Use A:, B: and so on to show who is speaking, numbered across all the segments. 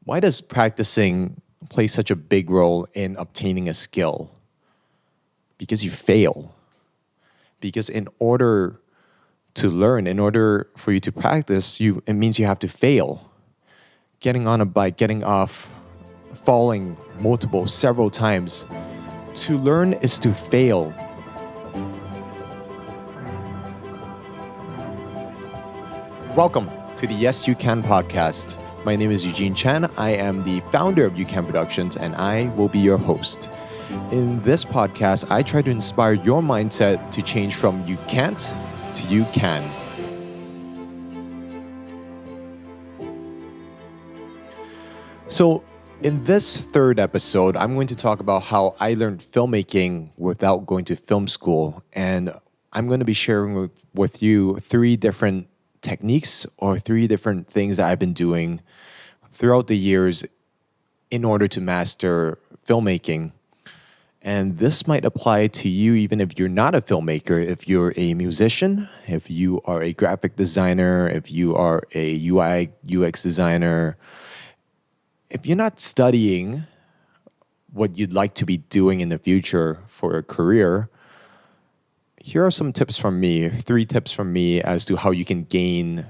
A: Why does practicing play such a big role in obtaining a skill? Because you fail. Because in order to learn, in order for you to practice, it means you have to fail. Getting on a bike, getting off, falling several times. To learn is to fail. Welcome to the Yes, You Can podcast. My name is Eugene Chan. I am the founder of EuCan Productions, and I will be your host. In this podcast, I try to inspire your mindset to change from you can't to you can. So, in this third episode, I'm going to talk about how I learned filmmaking without going to film school. And I'm going to be sharing with you three different techniques or three different things that I've been doing throughout the years in order to master filmmaking. And this might apply to you even if you're not a filmmaker, if you're a musician, if you are a graphic designer, if you are a UI, UX designer. If you're not studying what you'd like to be doing in the future for a career, here are some tips from me, 3 tips from me as to how you can gain,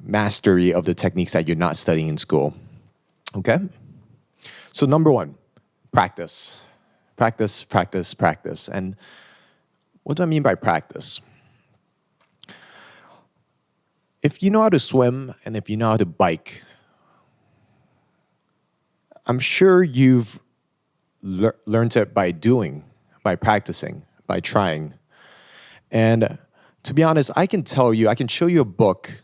A: mastery of the techniques that you're not studying in school. Okay? So number 1, practice. Practice, practice, practice. And what do I mean by practice? If you know how to swim and if you know how to bike, I'm sure you've learned it by doing, by practicing, by trying. And to be honest, I can show you a book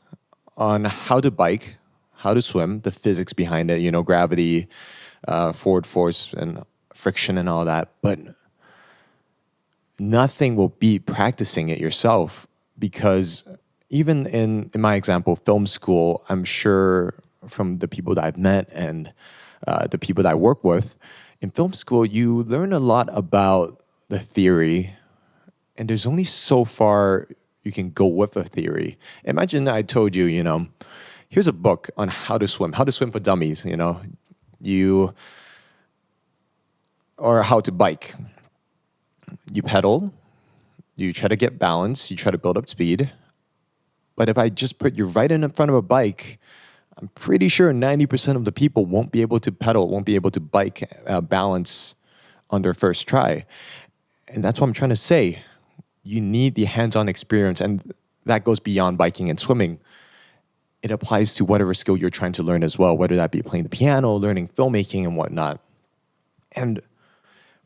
A: on how to bike, how to swim, the physics behind it, gravity, forward force and friction and all that. But nothing will beat practicing it yourself, because even in my example, film school, I'm sure from the people that I've met and the people that I work with, in film school, you learn a lot about the theory, and there's only so far you can go with a theory. Imagine I told you, here's a book on how to swim for dummies, or how to bike. You pedal, you try to get balance, you try to build up speed. But if I just put you right in front of a bike, I'm pretty sure 90% of the people won't be able to pedal, won't be able to bike balance on their first try. And that's what I'm trying to say. You need the hands-on experience, and that goes beyond biking and swimming. It applies to whatever skill you're trying to learn as well, whether that be playing the piano, learning filmmaking, and whatnot. And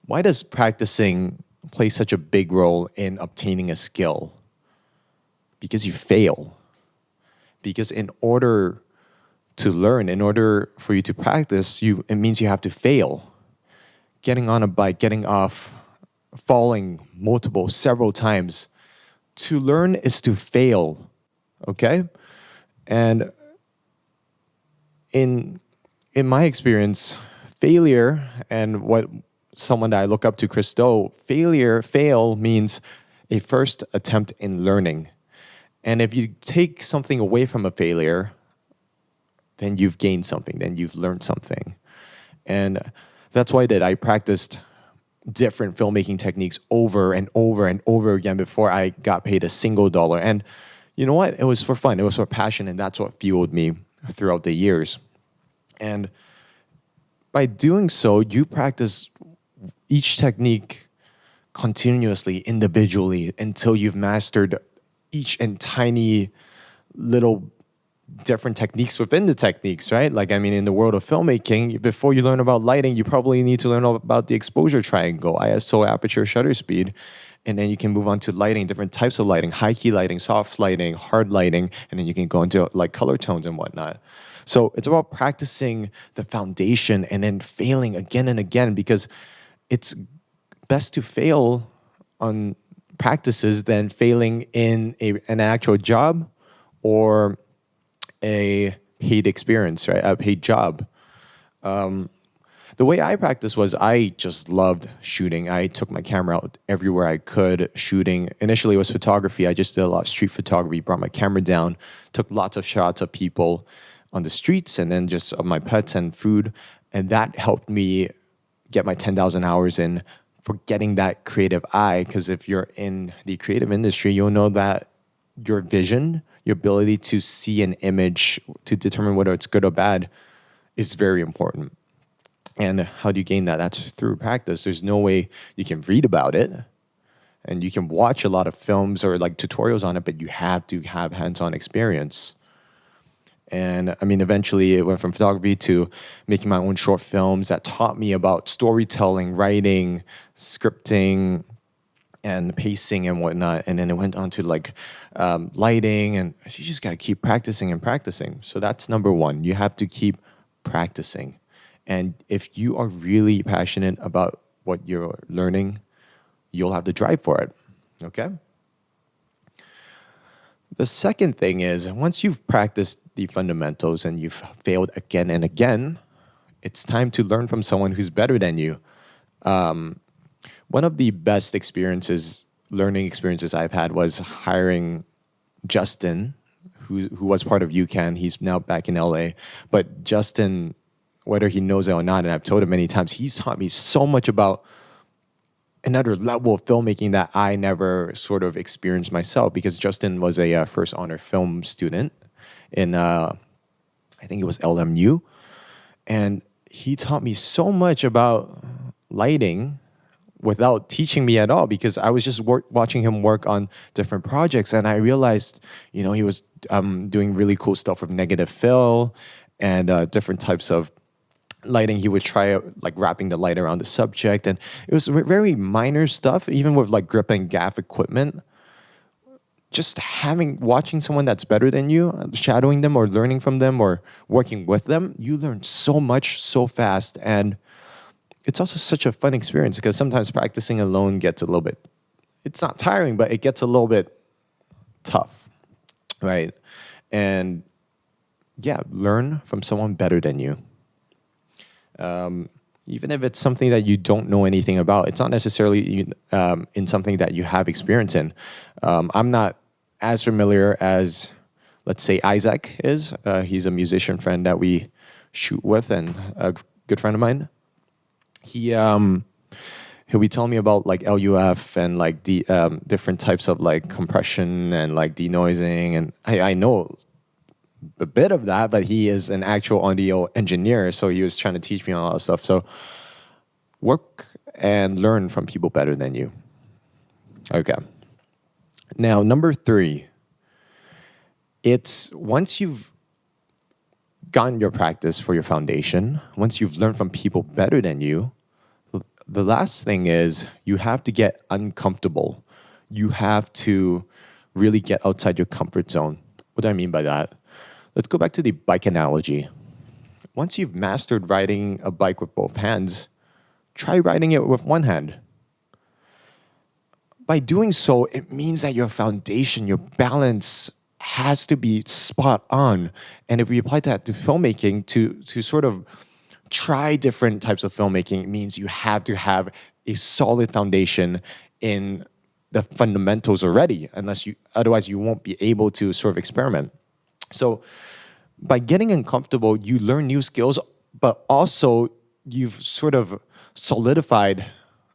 A: why does practicing play such a big role in obtaining a skill? Because you fail. Because in order to learn, in order for you to practice, it means you have to fail. Getting on a bike, getting off, falling several times. To learn is to fail, okay? And in my experience, failure, and what someone that I look up to, Christo, fail means a first attempt in learning. And if you take something away from a failure, then you've gained something, then you've learned something. And that's what I did. I practiced different filmmaking techniques over and over and over again before I got paid a single dollar. And you know what? It was for fun. It was for passion, and that's what fueled me throughout the years. And by doing so, you practice each technique continuously, individually, until you've mastered each and tiny little different techniques within the techniques, right? In the world of filmmaking, before you learn about lighting, you probably need to learn about the exposure triangle, ISO, aperture, shutter speed, and then you can move on to lighting, different types of lighting, high key lighting, soft lighting, hard lighting, and then you can go into color tones and whatnot. So it's about practicing the foundation and then failing again and again, because it's best to fail on practices than failing in an actual job or a paid experience, right? A paid job. The way I practiced was I just loved shooting. I took my camera out everywhere I could shooting. Initially, it was photography. I just did a lot of street photography, brought my camera down, took lots of shots of people on the streets and then just of my pets and food. And that helped me get my 10,000 hours in for getting that creative eye. Because if you're in the creative industry, you'll know that your vision, your ability to see an image to determine whether it's good or bad is very important. And how do you gain that? That's through practice. There's no way you can read about it and you can watch a lot of films or like tutorials on it, but you have to have hands-on experience. And I mean, eventually it went from photography to making my own short films that taught me about storytelling, writing, scripting, and pacing and whatnot. And then it went on to like lighting, and you just got to keep practicing and practicing. So that's number one. You have to keep practicing. And if you are really passionate about what you're learning, you'll have the drive for it. Okay? The second thing is, once you've practiced the fundamentals and you've failed again and again, it's time to learn from someone who's better than you. One of the best learning experiences I've had was hiring Justin, who was part of EuCan. He's now back in LA. But Justin, whether he knows it or not, and I've told him many times, he's taught me so much about another level of filmmaking that I never sort of experienced myself, because Justin was a first honor film student in, I think it was LMU. And he taught me so much about lighting without teaching me at all, because I was just watching him work on different projects. And I realized, he was doing really cool stuff with negative fill and different types of lighting. He would try like wrapping the light around the subject, and it was very minor stuff, even with like grip and gaff equipment. Just watching someone that's better than you, shadowing them or learning from them or working with them, you learn so much so fast. And it's also such a fun experience, because sometimes practicing alone gets a little bit, it's not tiring, but it gets a little bit tough, right? And yeah, learn from someone better than you. Even if it's something that you don't know anything about, it's not necessarily in something that you have experience in. I'm not as familiar as, let's say, Isaac is. He's a musician friend that we shoot with and a good friend of mine. He'll be telling me about like LUF and like the different types of like compression and like denoising, and I know a bit of that, but he is an actual audio engineer, so he was trying to teach me a lot of stuff. So work and learn from people better than you. Okay. Now, number 3, it's once you've gotten your practice for your foundation, once you've learned from people better than you, the last thing is you have to get uncomfortable. You have to really get outside your comfort zone. What do I mean by that? Let's go back to the bike analogy. Once you've mastered riding a bike with both hands, try riding it with one hand. By doing so, it means that your foundation, your balance has to be spot on. And if we apply that to filmmaking, to sort of try different types of filmmaking, it means you have to have a solid foundation in the fundamentals already, otherwise you won't be able to sort of experiment. So by getting uncomfortable, you learn new skills, but also you've sort of solidified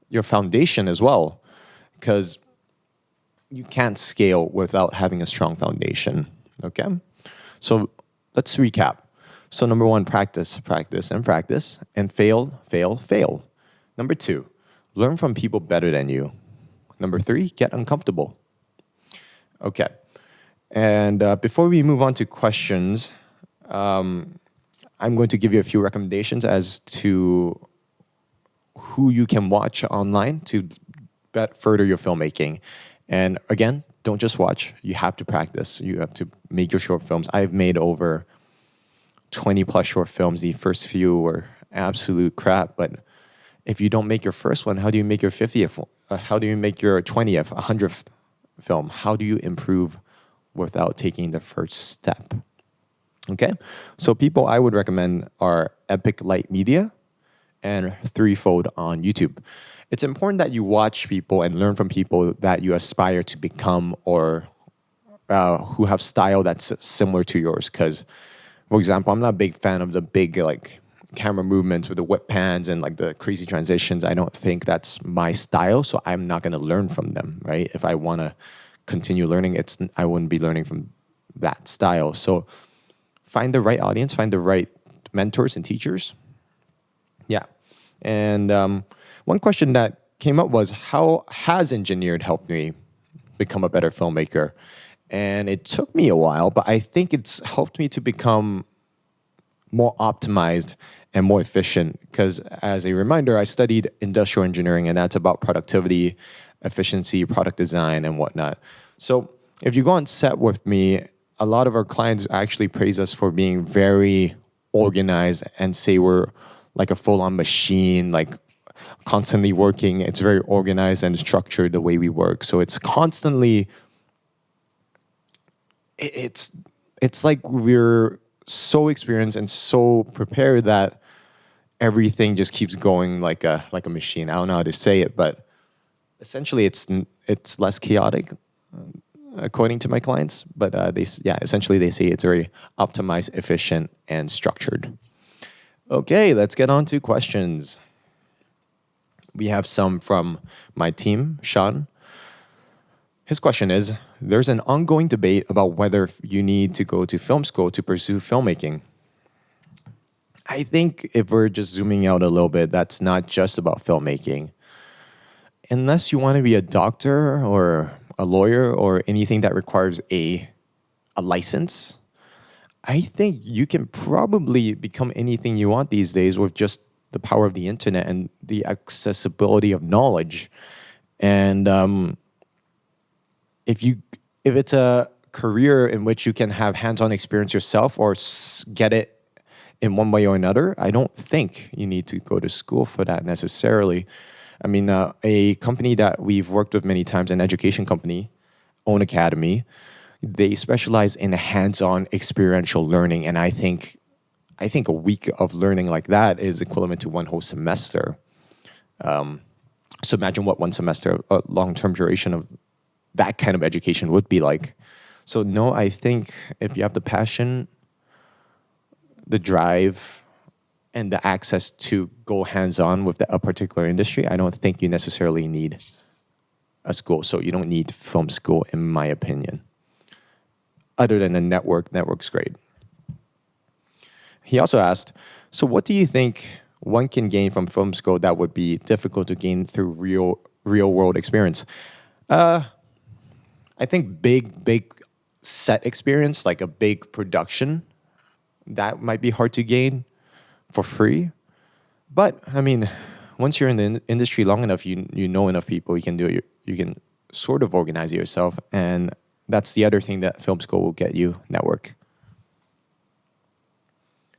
A: your foundation as well, because you can't scale without having a strong foundation. Okay? So let's recap. So number 1, practice, practice, and fail, fail, fail. Number 2, learn from people better than you. Number 3, get uncomfortable. Okay. And before we move on to questions, I'm going to give you a few recommendations as to who you can watch online to further your filmmaking. And again, don't just watch. You have to practice. You have to make your short films. I've made over 20 plus short films. The first few were absolute crap. But if you don't make your first one, how do you make your 50th? How do you make your 20th, 100th film? How do you improve without taking the first step? Okay? So people I would recommend are Epic Light Media and Threefold on YouTube. It's important that you watch people and learn from people that you aspire to become, or who have style that's similar to yours, because For example, I'm not a big fan of the big like camera movements with the whip pans and like the crazy transitions. I don't think that's my style, so I'm not going to learn from them, right? If I want to continue learning, I wouldn't be learning from that style. So find the right audience, find the right mentors and teachers. Yeah. And one question that came up was, how has engineered helped me become a better filmmaker? And it took me a while, but I think it's helped me to become more optimized and more efficient. Because as a reminder, I studied industrial engineering, and that's about productivity, efficiency, product design, and whatnot. So if you go on set with me, a lot of our clients actually praise us for being very organized and say we're like a full-on machine, like constantly working. It's very organized and structured the way we work. So it's constantly, it's it's like we're so experienced and so prepared that everything just keeps going like a machine. I don't know how to say it, but essentially it's less chaotic according to my clients. But essentially they say it's very optimized, efficient, and structured. Okay, let's get on to questions. We have some from my team, Sean. His question is, there's an ongoing debate about whether you need to go to film school to pursue filmmaking. I think if we're just zooming out a little bit, that's not just about filmmaking. Unless you want to be a doctor or a lawyer or anything that requires a license, I think you can probably become anything you want these days with just the power of the internet and the accessibility of knowledge. And if it's a career in which you can have hands-on experience yourself or get it in one way or another, I don't think you need to go to school for that necessarily. I mean, a company that we've worked with many times, an education company, Own Academy, they specialize in hands-on experiential learning, and I think a week of learning like that is equivalent to one whole semester. So imagine what one semester, a long-term duration of that kind of education would be like. So no, I think if you have the passion, the drive, and the access to go hands-on with a particular industry, I don't think you necessarily need a school. So you don't need film school, in my opinion. Other than a network's great. He also asked, so what do you think one can gain from film school that would be difficult to gain through real world experience? I think big set experience, like a big production, that might be hard to gain for free. But I mean, once you're in the industry long enough, you know enough people, you can do it. You can sort of organize it yourself, and that's the other thing that film school will get you: network.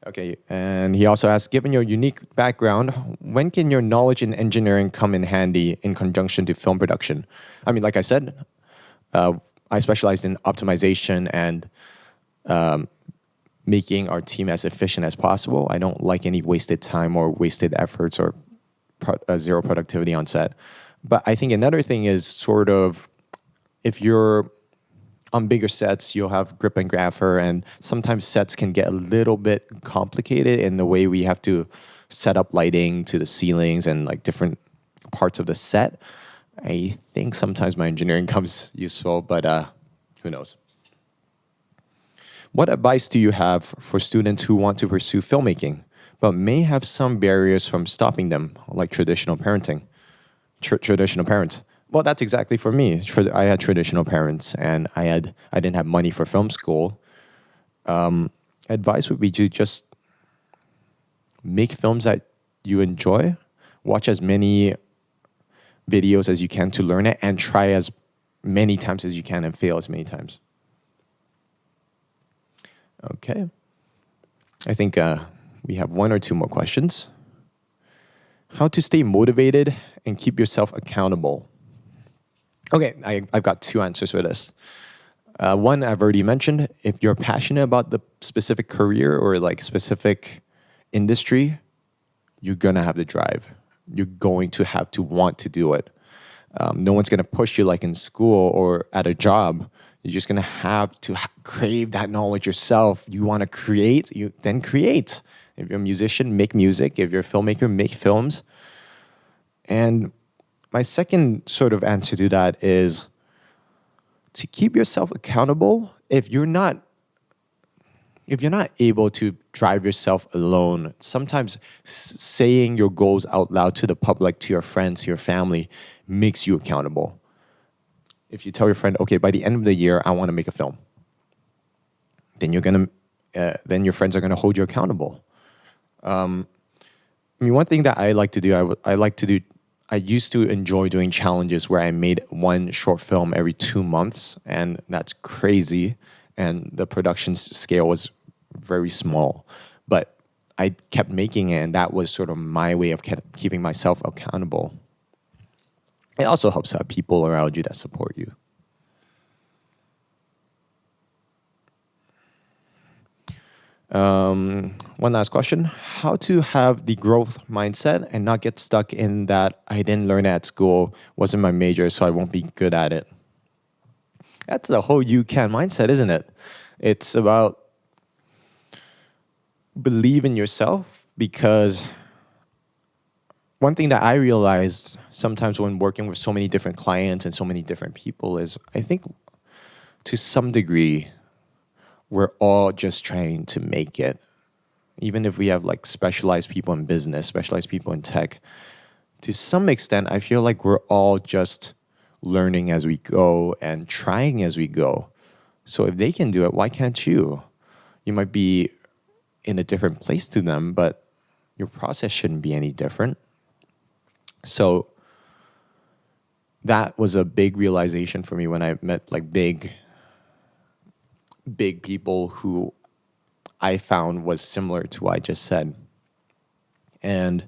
A: Okay, and he also asked, given your unique background, when can your knowledge in engineering come in handy in conjunction to film production? I mean, like I said, I specialized in optimization and making our team as efficient as possible. I don't like any wasted time or wasted efforts or zero productivity on set. But I think another thing is sort of, if you're on bigger sets, you'll have grip and grapher, and sometimes sets can get a little bit complicated in the way we have to set up lighting to the ceilings and like different parts of the set. I think sometimes my engineering comes useful, but who knows? What advice do you have for students who want to pursue filmmaking, but may have some barriers from stopping them, like traditional parenting? Traditional parents. Well, that's exactly for me. I had traditional parents, and I didn't have money for film school. Advice would be to just make films that you enjoy, watch as many videos as you can to learn it, and try as many times as you can and fail as many times. Okay. I think we have one or two more questions. How to stay motivated and keep yourself accountable. Okay, I've got two answers for this. One, I've already mentioned. If you're passionate about the specific career or like specific industry, you're going to have the drive. You're going to have to want to do it. No one's going to push you like in school or at a job. You're just gonna have to crave that knowledge yourself. You want to create, you then create. If you're a musician, make music. If you're a filmmaker, make films. And my second sort of answer to that is to keep yourself accountable. If you're not able to drive yourself alone, sometimes saying your goals out loud to the public, to your friends, to your family, makes you accountable. If you tell your friend, okay, by the end of the year, I want to make a film, then then your friends are gonna hold you accountable. One thing that I like to do, I used to enjoy doing challenges where I made one short film every 2 months, and that's crazy. And the production scale was very small, but I kept making it, and that was sort of my way of keeping myself accountable. It also helps to have people around you that support you. One last question. How to have the growth mindset and not get stuck in that I didn't learn it at school, wasn't my major, so I won't be good at it. That's the whole EuCan mindset, isn't it? It's about believe in yourself, because one thing that I realized sometimes when working with so many different clients and so many different people is I think to some degree we're all just trying to make it. Even if we have like specialized people in business, specialized people in tech, to some extent I feel like we're all just learning as we go and trying as we go. So if they can do it, why can't you? You might be in a different place to them, but your process shouldn't be any different. So that was a big realization for me when I met like big people who I found was similar to what I just said. And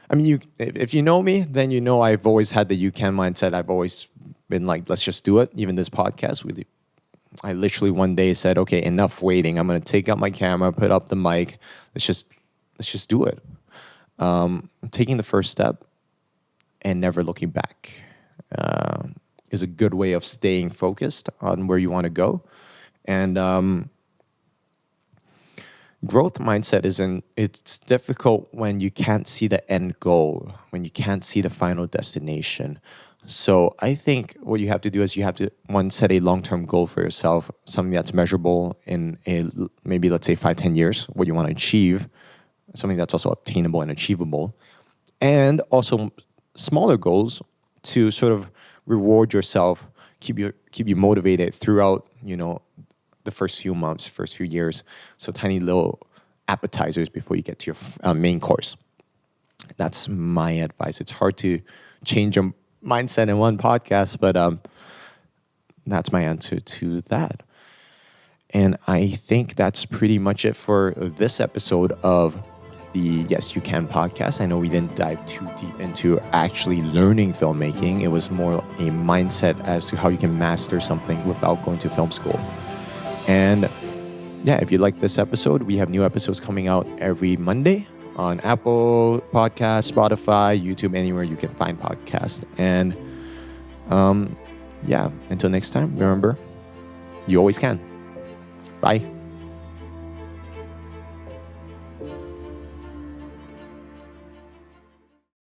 A: I mean, if you know me, then you know I've always had the EuCan mindset. I've always been like, let's just do it. Even this podcast, I literally one day said, okay, enough waiting. I'm going to take out my camera, put up the mic. Let's just do it. Taking the first step and never looking back is a good way of staying focused on where you want to go. And growth mindset it's difficult when you can't see the end goal, when you can't see the final destination. So I think what you have to do is you have to, one, set a long-term goal for yourself, something that's measurable in maybe let's say 5-10 years, what you want to achieve, something that's also obtainable and achievable, and also smaller goals to sort of reward yourself, keep you motivated throughout, the first few months, first few years. So tiny little appetizers before you get to your main course. That's my advice. It's hard to change your mindset in one podcast, but that's my answer to that. And I think that's pretty much it for this episode of the Yes You Can podcast. I know we didn't dive too deep into actually learning filmmaking. It was more a mindset as to how you can master something without going to film school. And yeah, if you like this episode, we have new episodes coming out every Monday on Apple Podcasts, Spotify, YouTube, anywhere you can find podcasts. And until next time, remember, you always can. Bye.